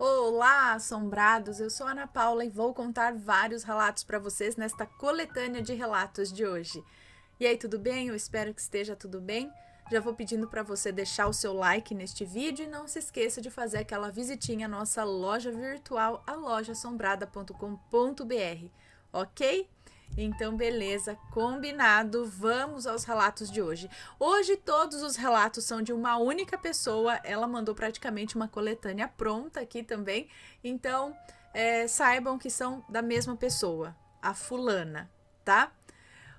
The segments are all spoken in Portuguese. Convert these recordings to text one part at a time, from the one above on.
Olá, assombrados! Eu sou a Ana Paula e vou contar vários relatos para vocês nesta coletânea de relatos de hoje. E aí, tudo bem? Eu espero que esteja tudo bem. Já vou pedindo para você deixar o seu like neste vídeo e não se esqueça de fazer aquela visitinha à nossa loja virtual, a lojassombrada.com.br, ok? Então, beleza, combinado, vamos aos relatos de hoje. Hoje todos os relatos são de uma única pessoa, ela mandou praticamente uma coletânea pronta aqui também, então saibam que são da mesma pessoa, a fulana, tá?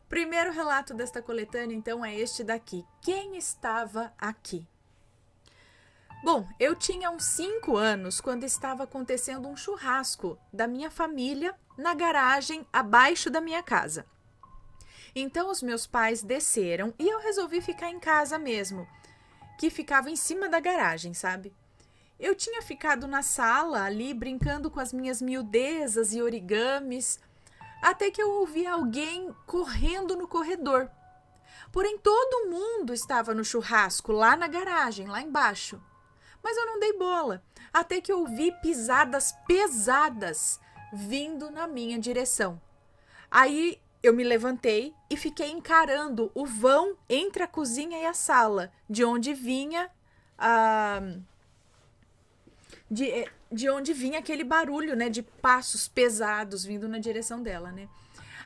Primeiro relato desta coletânea, então, é este daqui. Quem estava aqui? Bom, eu tinha uns 5 anos quando estava acontecendo um churrasco da minha família na garagem abaixo da minha casa. Então os meus pais desceram e eu resolvi ficar em casa mesmo, que ficava em cima da garagem, sabe? Eu tinha ficado na sala ali brincando com as minhas miudezas e origamis, até que eu ouvi alguém correndo no corredor. Porém, todo mundo estava no churrasco, lá na garagem, lá embaixo. Mas eu não dei bola, até que eu ouvi pisadas pesadas vindo na minha direção. Aí eu me levantei e fiquei encarando o vão entre a cozinha e a sala, de onde vinha de onde vinha aquele barulho, né, de passos pesados vindo na direção dela, né?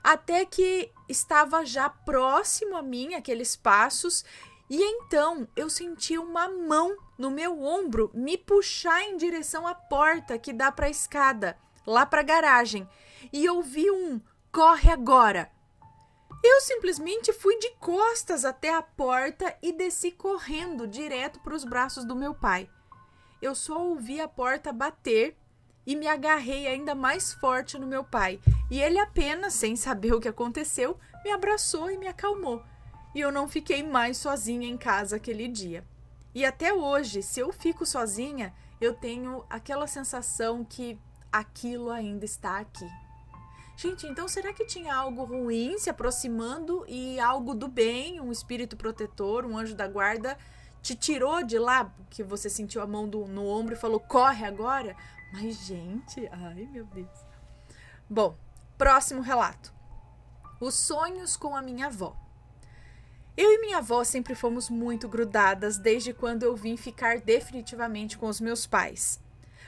Até que estava já próximo a mim aqueles passos e então eu senti uma mão no meu ombro me puxar em direção à porta que dá para a escada, lá para a garagem, e ouvi um corre agora. Eu simplesmente fui de costas até a porta e desci correndo direto para os braços do meu pai. Eu só ouvi a porta bater e me agarrei ainda mais forte no meu pai. E ele apenas, sem saber o que aconteceu, me abraçou e me acalmou. E eu não fiquei mais sozinha em casa aquele dia. E até hoje, se eu fico sozinha, eu tenho aquela sensação que aquilo ainda está aqui. Gente, então será que tinha algo ruim se aproximando e algo do bem, um espírito protetor, um anjo da guarda, te tirou de lá, que você sentiu a mão no ombro e falou, corre agora? Mas, gente, ai meu Deus. Bom, próximo relato. Os sonhos com a minha avó. Eu e minha avó sempre fomos muito grudadas desde quando eu vim ficar definitivamente com os meus pais.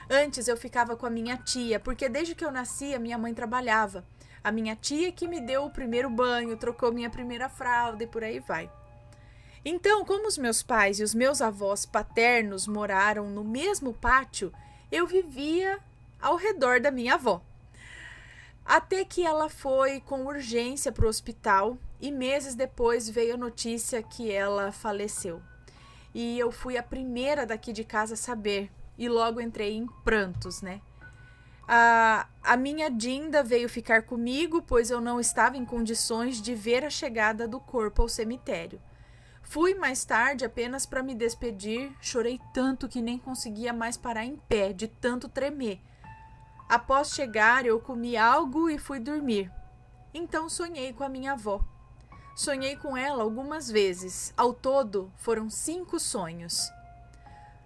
Antes eu ficava com a minha tia, porque desde que eu nasci a minha mãe trabalhava. A minha tia que me deu o primeiro banho, trocou minha primeira fralda e por aí vai. Então, como os meus pais e os meus avós paternos moraram no mesmo pátio, eu vivia ao redor da minha avó. Até que ela foi com urgência para o hospital e meses depois veio a notícia que ela faleceu. E eu fui a primeira daqui de casa a saber e logo entrei em prantos, né? A minha Dinda veio ficar comigo, pois eu não estava em condições de ver a chegada do corpo ao cemitério. Fui mais tarde apenas para me despedir, chorei tanto que nem conseguia mais parar em pé, de tanto tremer. Após chegar, eu comi algo e fui dormir. Então sonhei com a minha avó. Sonhei com ela algumas vezes, ao todo foram 5 sonhos.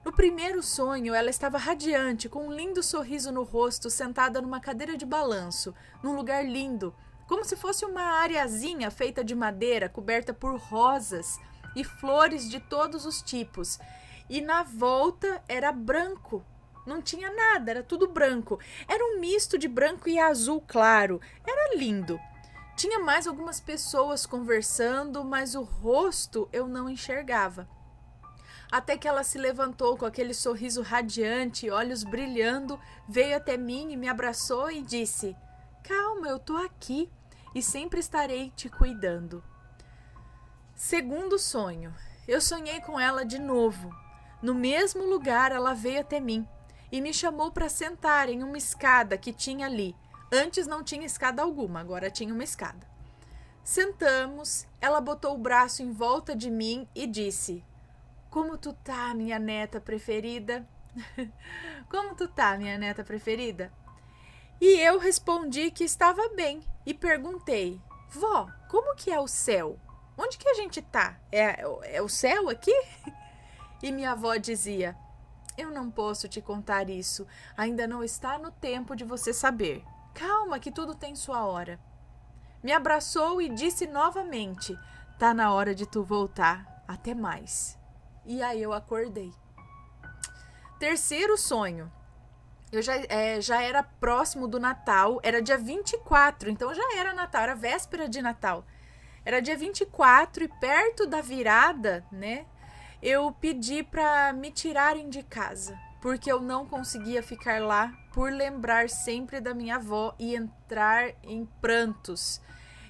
No primeiro sonho, ela estava radiante, com um lindo sorriso no rosto, sentada numa cadeira de balanço, num lugar lindo, como se fosse uma areazinha feita de madeira, coberta por rosas e flores de todos os tipos. E na volta era branco, não tinha nada, era tudo branco. Era um misto de branco e azul claro, era lindo. Tinha mais algumas pessoas conversando, mas o rosto eu não enxergava. Até que ela se levantou com aquele sorriso radiante, olhos brilhando, veio até mim e me abraçou e disse: calma, eu tô aqui e sempre estarei te cuidando. Segundo sonho, eu sonhei com ela de novo. No mesmo lugar ela veio até mim e me chamou para sentar em uma escada que tinha ali. Antes não tinha escada alguma, agora tinha uma escada. Sentamos, ela botou o braço em volta de mim e disse: como tu tá, minha neta preferida? Como tu tá, minha neta preferida? E eu respondi que estava bem e perguntei: vó, como que é o céu? Onde que a gente tá? É o céu aqui? E minha avó dizia: Eu não posso te contar isso. Ainda não está no tempo de você saber. Calma, que tudo tem sua hora. Me abraçou e disse novamente: tá na hora de tu voltar. Até mais. E aí eu acordei. Terceiro sonho. Eu já era próximo do Natal, era dia 24, então já era Natal, era véspera de Natal. Era dia 24 e perto da virada, né? Eu pedi para me tirarem de casa, porque eu não conseguia ficar lá por lembrar sempre da minha avó e entrar em prantos.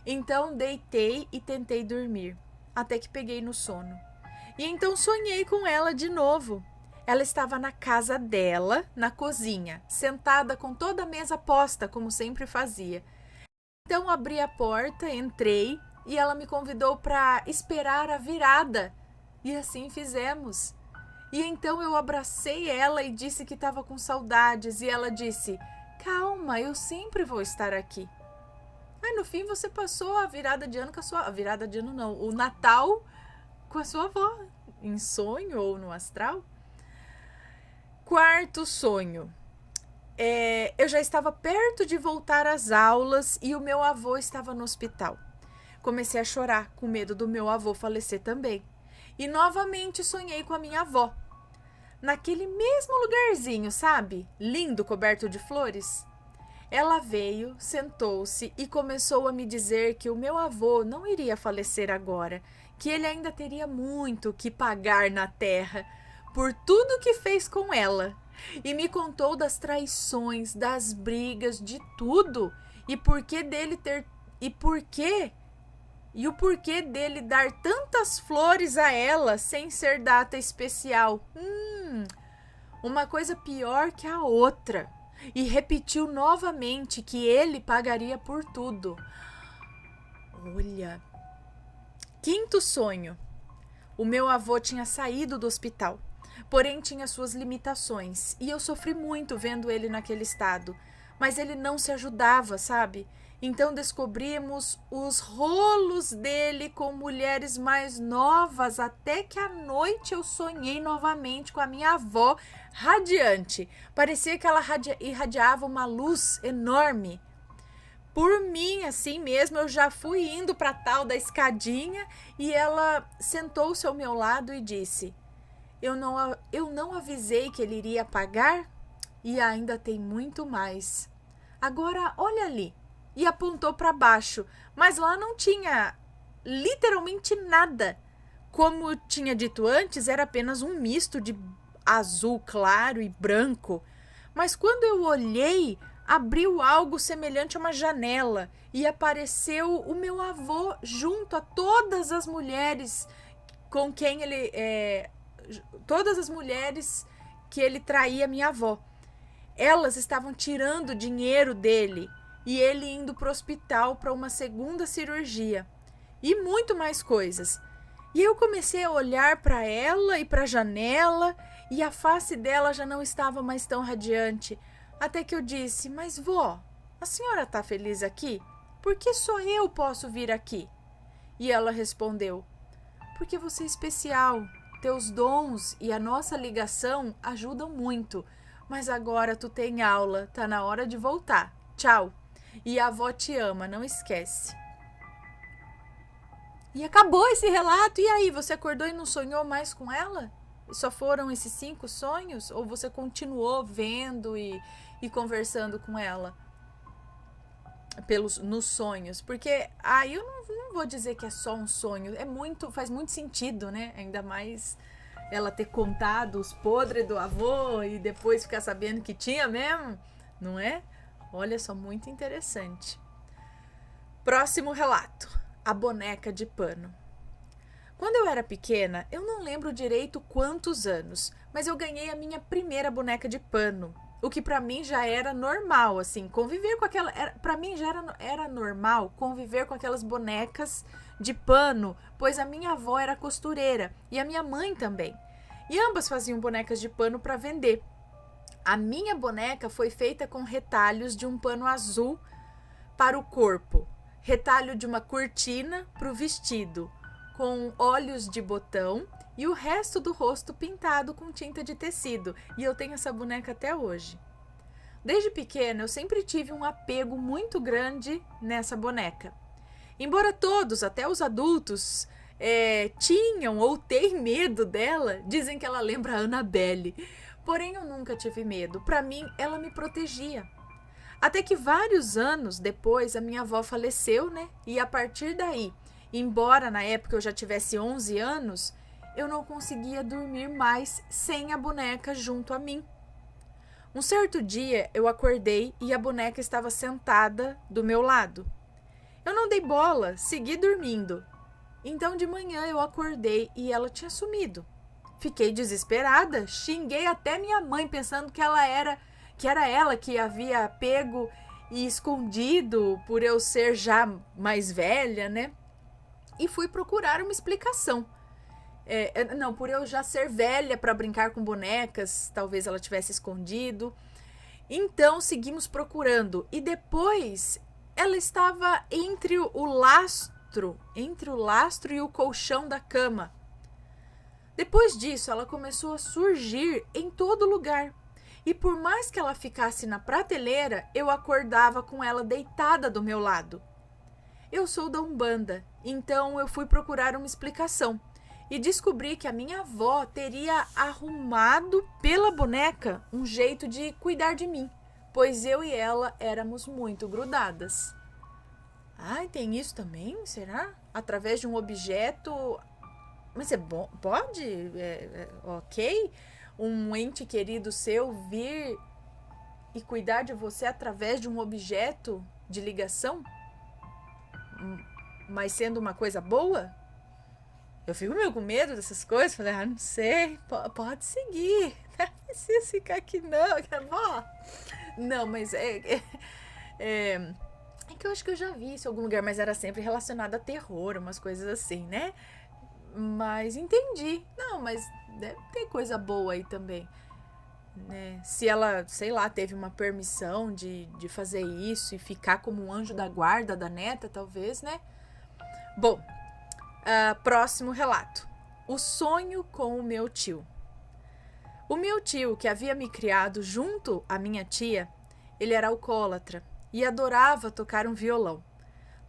Então deitei e tentei dormir, até que peguei no sono. E então sonhei com ela de novo. Ela estava na casa dela, na cozinha, sentada com toda a mesa posta, como sempre fazia. Então abri a porta, entrei e ela me convidou para esperar a virada. E assim fizemos. E então eu abracei ela e disse que estava com saudades. E ela disse: calma, eu sempre vou estar aqui. Aí no fim você passou a virada de ano com a sua... A virada de ano não, o Natal com a sua avó. Em sonho ou no astral. Quarto sonho. Eu já estava perto de voltar às aulas e o meu avô estava no hospital. Comecei a chorar, com medo do meu avô falecer também. E novamente sonhei com a minha avó. Naquele mesmo lugarzinho, sabe? Lindo, coberto de flores. Ela veio, sentou-se e começou a me dizer que o meu avô não iria falecer agora, que ele ainda teria muito que pagar na terra por tudo que fez com ela. E me contou das traições, das brigas, de tudo. E o porquê dele dar tantas flores a ela sem ser data especial. Uma coisa pior que a outra. E repetiu novamente que ele pagaria por tudo. Olha. Quinto sonho. O meu avô tinha saído do hospital, porém tinha suas limitações, e eu sofri muito vendo ele naquele estado, mas ele não se ajudava, sabe? Então descobrimos os rolos dele com mulheres mais novas, até que à noite eu sonhei novamente com a minha avó radiante. Parecia que ela irradiava uma luz enorme. Por mim, assim mesmo, eu já fui indo para tal da escadinha e ela sentou-se ao meu lado e disse: eu não avisei que ele iria pagar? E ainda tem muito mais. Agora, olha ali. E apontou para baixo, mas lá não tinha literalmente nada. Como eu tinha dito antes, era apenas um misto de azul claro e branco. Mas quando eu olhei, abriu algo semelhante a uma janela e apareceu o meu avô junto a todas as mulheres com quem ele... todas as mulheres que ele traía minha avó. Elas estavam tirando dinheiro dele e ele indo para o hospital para uma segunda cirurgia e muito mais coisas. E eu comecei a olhar para ela e para a janela e a face dela já não estava mais tão radiante. Até que eu disse: mas vó, a senhora está feliz aqui? Por que só eu posso vir aqui? E ela respondeu: porque você é especial. Teus dons e a nossa ligação ajudam muito. Mas agora tu tem aula, tá na hora de voltar. Tchau. E a avó te ama, não esquece. E acabou esse relato. E aí, você acordou e não sonhou mais com ela? Só foram esses 5 sonhos? Ou você continuou vendo e conversando com ela nos sonhos? Porque aí eu não vou dizer que é só um sonho. Faz muito sentido, né? Ainda mais ela ter contado os podres do avô e depois ficar sabendo que tinha mesmo, não é? Olha só, muito interessante. Próximo relato. A boneca de pano. Quando eu era pequena, eu não lembro direito quantos anos, mas eu ganhei a minha primeira boneca de pano. O que pra mim já era normal, assim, conviver com aquela... Pra mim já era normal conviver com aquelas bonecas de pano, pois a minha avó era costureira e a minha mãe também. E ambas faziam bonecas de pano para vender. A minha boneca foi feita com retalhos de um pano azul para o corpo, retalho de uma cortina para o vestido, com olhos de botão e o resto do rosto pintado com tinta de tecido, e eu tenho essa boneca até hoje. Desde pequena, eu sempre tive um apego muito grande nessa boneca. Embora todos, até os adultos, tinham ou têm medo dela, dizem que ela lembra a Annabelle. Porém, eu nunca tive medo. Para mim, ela me protegia. Até que vários anos depois, a minha avó faleceu, né? E a partir daí, embora na época eu já tivesse 11 anos, eu não conseguia dormir mais sem a boneca junto a mim. Um certo dia, eu acordei e a boneca estava sentada do meu lado. Eu não dei bola, segui dormindo. Então, de manhã, eu acordei e ela tinha sumido. Fiquei desesperada, xinguei até minha mãe, pensando que era ela que havia pego e escondido por eu ser já mais velha, né? E fui procurar uma explicação. Por eu já ser velha para brincar com bonecas, talvez ela tivesse escondido. Então seguimos procurando e depois ela estava entre o lastro e o colchão da cama. Depois disso, ela começou a surgir em todo lugar. E por mais que ela ficasse na prateleira, eu acordava com ela deitada do meu lado. Eu sou da Umbanda, então eu fui procurar uma explicação e descobri que a minha avó teria arrumado pela boneca um jeito de cuidar de mim, pois eu e ela éramos muito grudadas. Ah, tem isso também? Será? Através de um objeto. Mas é bom? Pode? Ok? Um ente querido seu vir e cuidar de você através de um objeto de ligação? Mas sendo uma coisa boa? Eu fico meio com medo dessas coisas. Falei, não sei, pode seguir. Não precisa ficar aqui não, que é bom. Não, mas é que eu acho que eu já vi isso em algum lugar, mas era sempre relacionado a terror, umas coisas assim, né? Mas entendi. Não, mas deve ter coisa boa aí também, né? Se ela, sei lá, teve uma permissão de fazer isso e ficar como um anjo da guarda da neta, talvez, né? Bom, próximo relato. O sonho com o meu tio. O meu tio, que havia me criado junto à minha tia, ele era alcoólatra e adorava tocar um violão.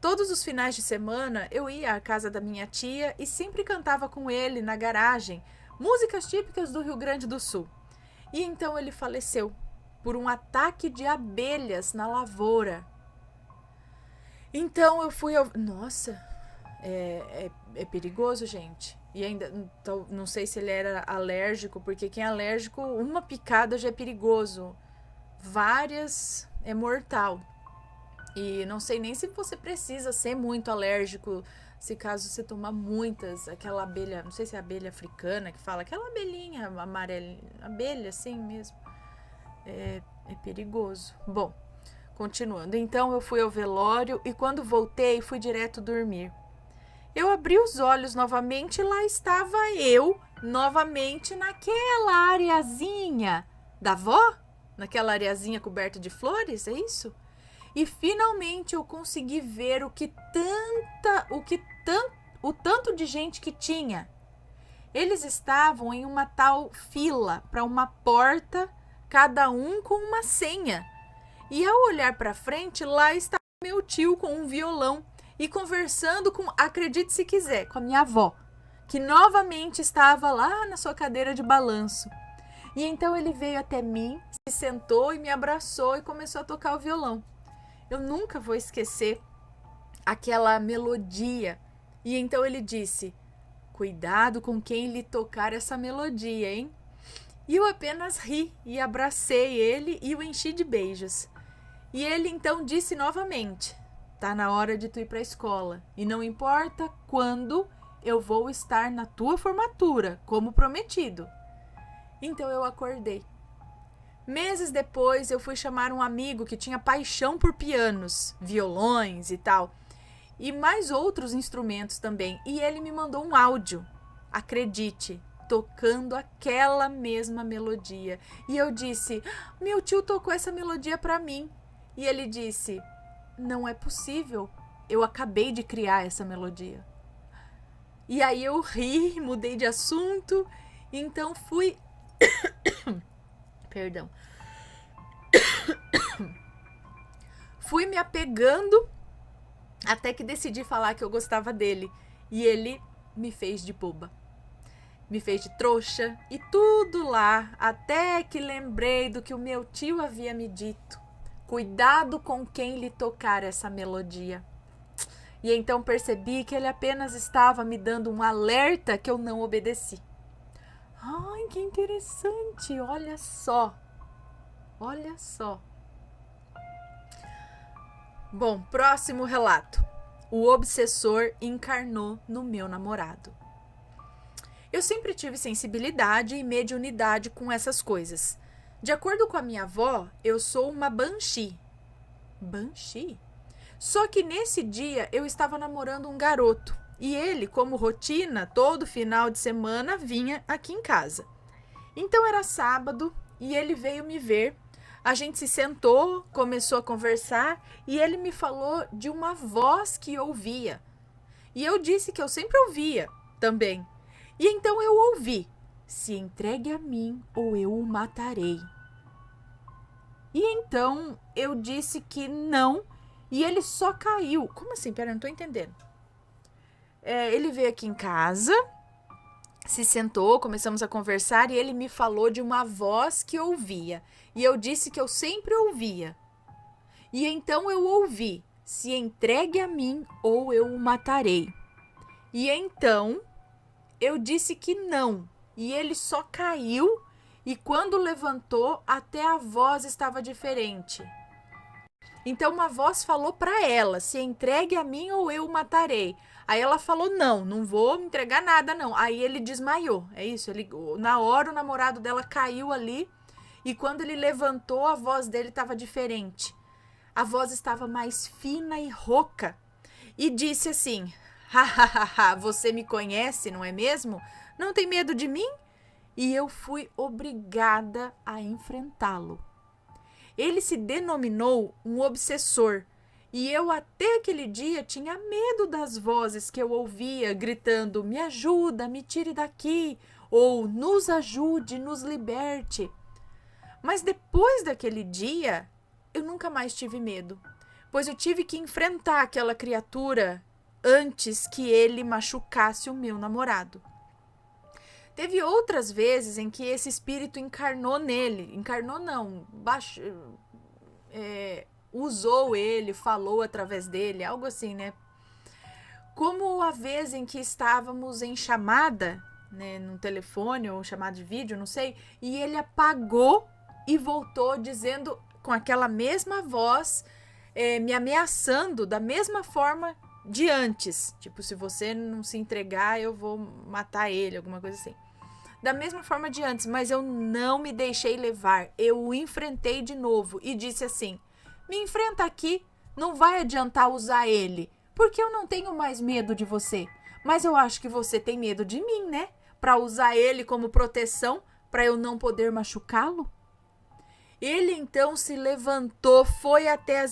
Todos os finais de semana eu ia à casa da minha tia e sempre cantava com ele na garagem músicas típicas do Rio Grande do Sul. E então ele faleceu por um ataque de abelhas na lavoura. Então eu fui ao... Nossa, é perigoso, gente. E ainda, então, não sei se ele era alérgico, porque quem é alérgico, uma picada já é perigoso. Várias é mortal. E não sei nem se você precisa ser muito alérgico, se caso você tomar muitas, aquela abelha, não sei se é abelha africana que fala, aquela abelhinha amarela, abelha assim mesmo, é perigoso. Bom, continuando, então eu fui ao velório e quando voltei fui direto dormir. Eu abri os olhos novamente e lá estava eu, novamente naquela areazinha da avó, naquela areazinha coberta de flores, é isso? E finalmente eu consegui ver o tanto de gente que tinha. Eles estavam em uma tal fila para uma porta, cada um com uma senha. E ao olhar para frente, lá estava meu tio com um violão e conversando com, acredite se quiser, com a minha avó, que novamente estava lá na sua cadeira de balanço. E então ele veio até mim, se sentou e me abraçou e começou a tocar o violão. Eu nunca vou esquecer aquela melodia. E então ele disse, cuidado com quem lhe tocar essa melodia, hein? E eu apenas ri e abracei ele e o enchi de beijos. E ele então disse novamente, tá na hora de tu ir para a escola. E não importa quando eu vou estar na tua formatura, como prometido. Então eu acordei. Meses depois, eu fui chamar um amigo que tinha paixão por pianos, violões e tal, e mais outros instrumentos também. E ele me mandou um áudio, acredite, tocando aquela mesma melodia. E eu disse, meu tio tocou essa melodia para mim. E ele disse, não é possível, eu acabei de criar essa melodia. E aí eu ri, mudei de assunto, então fui... Perdão. Fui me apegando até que decidi falar que eu gostava dele. E ele me fez de boba. Me fez de trouxa e tudo lá, até que lembrei do que o meu tio havia me dito. Cuidado com quem lhe tocar essa melodia. E então percebi que ele apenas estava me dando um alerta que eu não obedeci. Ai, que interessante, olha só. Olha só. Bom, próximo relato. O obsessor encarnou no meu namorado. Eu sempre tive sensibilidade e mediunidade com essas coisas. De acordo com a minha avó, eu sou uma banshee. Banshee? Só que nesse dia eu estava namorando um garoto. E ele, como rotina, todo final de semana vinha aqui em casa. Então era sábado e ele veio me ver. A gente se sentou, começou a conversar e ele me falou de uma voz que ouvia. E eu disse que eu sempre ouvia também. E então eu ouvi: se entregue a mim ou eu o matarei. E então eu disse que não e ele só caiu. Como assim? Pera, não tô entendendo. Ele veio aqui em casa, se sentou, começamos a conversar e ele me falou de uma voz que ouvia. E eu disse que eu sempre ouvia. E então eu ouvi: se entregue a mim ou eu o matarei. E então eu disse que não. E ele só caiu e quando levantou, até a voz estava diferente. Então uma voz falou para ela: se entregue a mim ou eu o matarei. Aí ela falou: não vou me entregar nada não. Aí ele desmaiou, é isso. Na hora o namorado dela caiu ali e quando ele levantou a voz dele estava diferente. A voz estava mais fina e rouca e disse assim: você me conhece, não é mesmo? Não tem medo de mim? E eu fui obrigada a enfrentá-lo. Ele se denominou um obsessor. E eu até aquele dia tinha medo das vozes que eu ouvia gritando: me ajuda, me tire daqui, ou nos ajude, nos liberte. Mas depois daquele dia, eu nunca mais tive medo, pois eu tive que enfrentar aquela criatura antes que ele machucasse o meu namorado. Teve outras vezes em que esse espírito encarnou nele. Encarnou não, usou ele, falou através dele, algo assim, né? Como a vez em que estávamos em chamada, né, no telefone ou chamada de vídeo, não sei, e ele apagou e voltou dizendo com aquela mesma voz, me ameaçando da mesma forma de antes. Tipo, se você não se entregar, eu vou matar ele, alguma coisa assim. Da mesma forma de antes, mas eu não me deixei levar. Eu o enfrentei de novo e disse assim: me enfrenta aqui, não vai adiantar usar ele, porque eu não tenho mais medo de você. Mas eu acho que você tem medo de mim, né? Para usar ele como proteção, para eu não poder machucá-lo. Ele então se levantou, foi até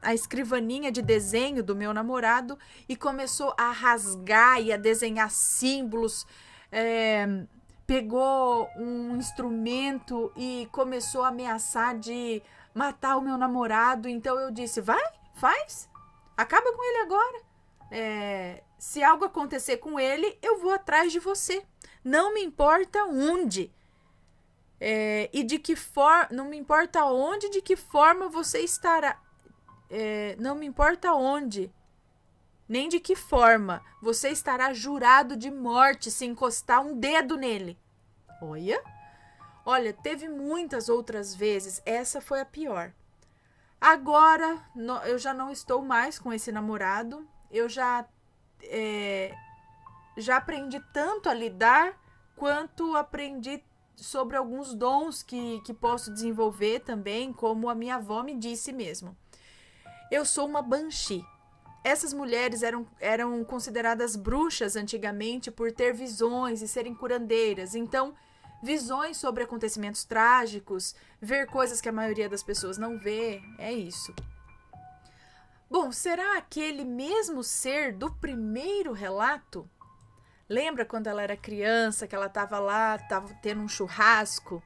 a escrivaninha de desenho do meu namorado e começou a rasgar e a desenhar símbolos. Pegou um instrumento e começou a ameaçar de matar o meu namorado. Então eu disse: vai, faz, acaba com ele agora. Se algo acontecer com ele, eu vou atrás de você. Não me importa onde. E de que forma, não me importa onde, de que forma você estará. Não me importa onde, nem de que forma você estará jurado de morte se encostar um dedo nele. Olha, teve muitas outras vezes, essa foi a pior. Agora, eu já não estou mais com esse namorado, eu já aprendi tanto a lidar, quanto aprendi sobre alguns dons que posso desenvolver também, como a minha avó me disse mesmo. Eu sou uma banshee. Essas mulheres eram consideradas bruxas antigamente por ter visões e serem curandeiras. Então, visões sobre acontecimentos trágicos, ver coisas que a maioria das pessoas não vê, é isso. Bom, será aquele mesmo ser do primeiro relato? Lembra quando ela era criança, que ela estava lá, estava tendo um churrasco,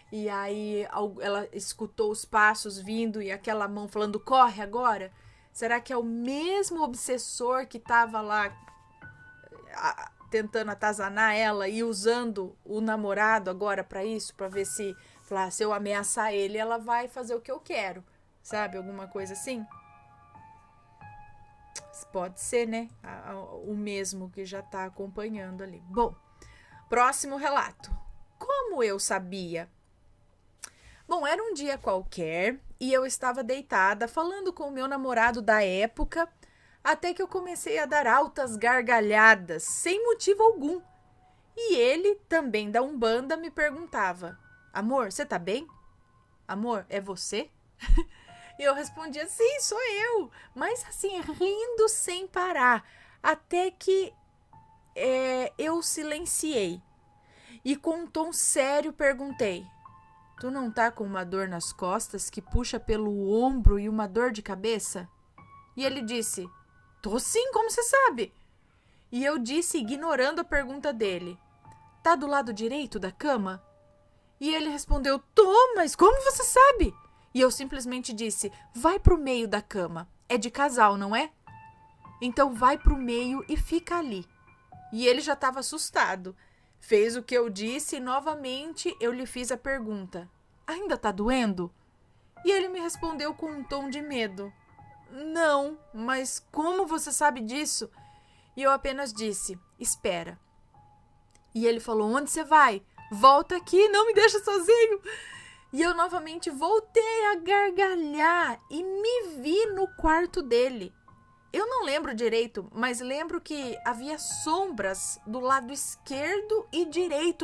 e aí ela escutou os passos vindo e aquela mão falando, corre agora? Será que é o mesmo obsessor que estava lá tentando atazanar ela e usando o namorado agora para isso? Para ver se eu ameaçar ele, ela vai fazer o que eu quero, sabe? Alguma coisa assim? Pode ser, né? O mesmo que já está acompanhando ali. Bom, próximo relato. Como eu sabia? Bom, era um dia qualquer e eu estava deitada falando com o meu namorado da época, até que eu comecei a dar altas gargalhadas, sem motivo algum. E ele, também da Umbanda, me perguntava: amor, você tá bem? Amor, é você? E eu respondia, sim, sou eu. Mas assim, rindo sem parar. Até que eu silenciei. E com um tom sério perguntei, tu não tá com uma dor nas costas que puxa pelo ombro e uma dor de cabeça? E ele disse, tô sim, como você sabe? E eu disse, ignorando a pergunta dele, tá do lado direito da cama? E ele respondeu, tô, mas como você sabe? E eu simplesmente disse, vai pro meio da cama. É de casal, não é? Então vai pro meio e fica ali. E ele já estava assustado. Fez o que eu disse e novamente eu lhe fiz a pergunta, ainda tá doendo? E ele me respondeu com um tom de medo. Não, mas como você sabe disso? E eu apenas disse, espera. E ele falou, onde você vai? Volta aqui, não me deixa sozinho. E eu novamente voltei a gargalhar e me vi no quarto dele. Eu não lembro direito, mas lembro que havia sombras do lado esquerdo e direito.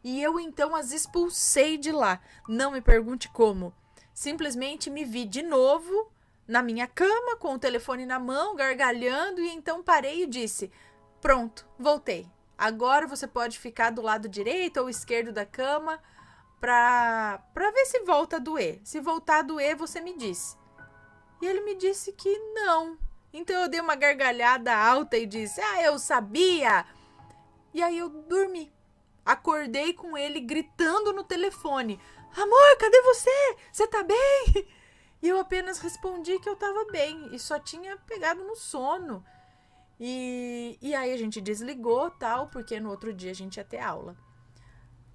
E eu então as expulsei de lá. Não me pergunte como. Simplesmente me vi de novo na minha cama, com o telefone na mão, gargalhando, e então parei e disse, pronto, voltei. Agora você pode ficar do lado direito ou esquerdo da cama pra ver se volta a doer. Se voltar a doer, você me diz. E ele me disse que não. Então eu dei uma gargalhada alta e disse, eu sabia. E aí eu dormi. Acordei com ele gritando no telefone, amor, cadê você? Você tá bem? E eu apenas respondi que eu tava bem e só tinha pegado no sono. E aí a gente desligou, tal, porque no outro dia a gente ia ter aula.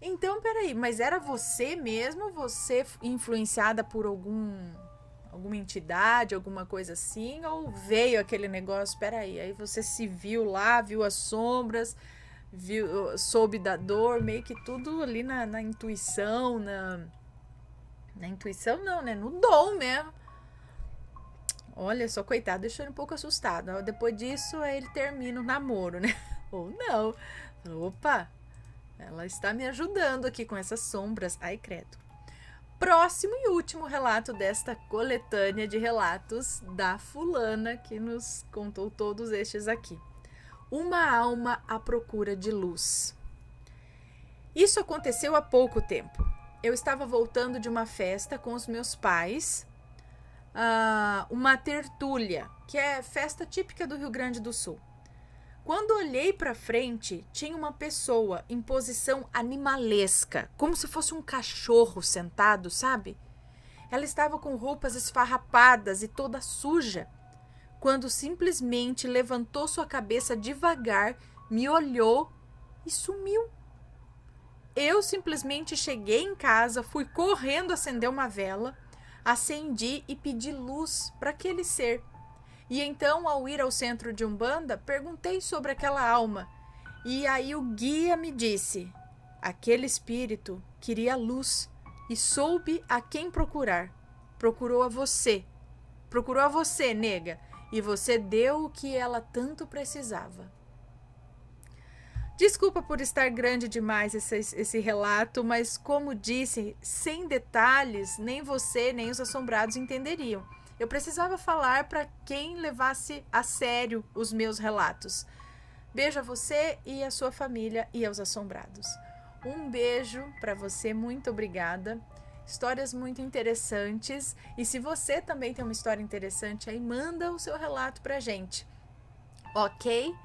Então, peraí, mas era você mesmo? Você influenciada por alguma entidade, alguma coisa assim? Ou veio aquele negócio, peraí, aí você se viu lá, viu as sombras, soube da dor, meio que tudo ali na intuição, na intuição não, né? No dom mesmo. Olha só, coitado, deixou ele um pouco assustado. Depois disso, aí ele termina o namoro, né? Ou não. Opa, ela está me ajudando aqui com essas sombras. Ai, credo. Próximo e último relato desta coletânea de relatos da fulana que nos contou todos estes aqui. Uma alma à procura de luz. Isso aconteceu há pouco tempo. Eu estava voltando de uma festa com os meus pais, uma tertúlia, que é festa típica do Rio Grande do Sul. Quando olhei para frente, tinha uma pessoa em posição animalesca, como se fosse um cachorro sentado, sabe? Ela estava com roupas esfarrapadas e toda suja, quando simplesmente levantou sua cabeça devagar, me olhou e sumiu. Eu simplesmente cheguei em casa, fui correndo acender uma vela, acendi e pedi luz para aquele ser. E então, ao ir ao centro de Umbanda, perguntei sobre aquela alma. E aí o guia me disse, aquele espírito queria luz e soube a quem procurar. Procurou a você. Procurou a você, nega. E você deu o que ela tanto precisava. Desculpa por estar grande demais esse relato, mas como disse, sem detalhes, nem você nem os assombrados entenderiam. Eu precisava falar para quem levasse a sério os meus relatos. Beijo a você e a sua família e aos assombrados. Um beijo para você, muito obrigada. Histórias muito interessantes. E se você também tem uma história interessante, aí manda o seu relato pra gente. Ok?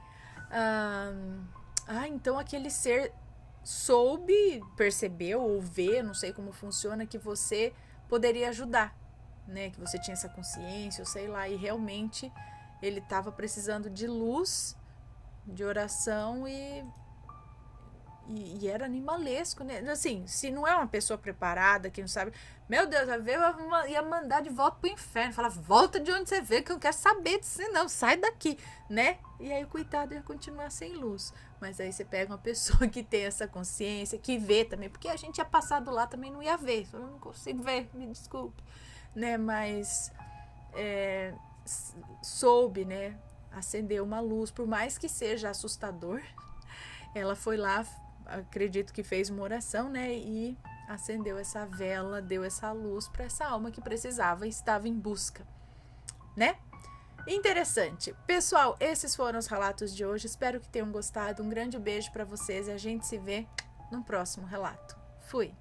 Então aquele ser soube, percebeu ou vê, não sei como funciona, que você poderia ajudar, né? Que você tinha essa consciência, ou sei lá, e realmente ele estava precisando de luz, de oração e era animalesco, né? Assim, se não é uma pessoa preparada, que não sabe, meu Deus, a ver ia mandar de volta pro inferno, falar, volta de onde você veio, que eu não quero saber disso, não, sai daqui, né? E aí o coitado ia continuar sem luz. Mas aí você pega uma pessoa que tem essa consciência, que vê também, porque a gente ia passar do lá também não ia ver, eu não consigo ver, me desculpe, né? Mas soube, né? Acender uma luz, por mais que seja assustador, ela foi lá, acredito que fez uma oração, né? E acendeu essa vela, deu essa luz para essa alma que precisava e estava em busca, né? Interessante. Pessoal, esses foram os relatos de hoje. Espero que tenham gostado. Um grande beijo para vocês e a gente se vê no próximo relato. Fui!